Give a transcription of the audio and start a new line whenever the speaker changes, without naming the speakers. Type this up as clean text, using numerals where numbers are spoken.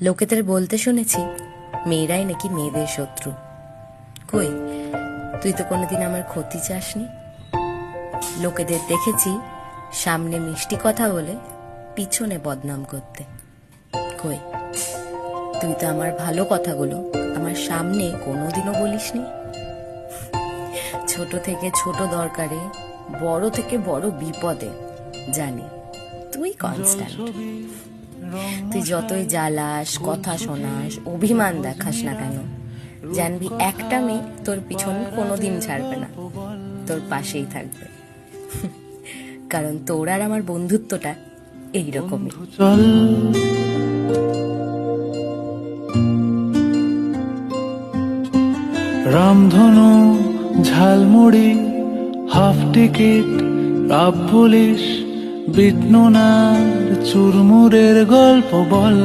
লোকেদের বলতে শুনেছি মেয়েরাই নাকি মেয়েদের শত্রু। কই, তুই তো কোনোদিন আমার ক্ষতি চাসনি। লোকেদের দেখেছি সামনে মিষ্টি কথা বলে পিছনে বদনাম করতে। কই, তুই তো আমার ভালো কথাগুলো আমার সামনে কোনোদিনও বলিসনি। ছোট থেকে ছোট দরকারে, বড় থেকে বড় বিপদে জানি তুই কনস্ট্যান্ট। তুই যতই জ্বালাস, কথা শোনাস, অভিমান দেখাস না কেন, জানবি একটা মেয়ে তোর পিছন কোনোদিন ছাড়বে না, তোর পাশেই থাকবে। কারণ তোর আর আমার বন্ধুত্বটা এইরকমই।
চল রামধনু, ঝালমুড়ি, হাফ টিকিট, রাব পুলিশ, বিটনুনার চুরমুরের গল্প বল।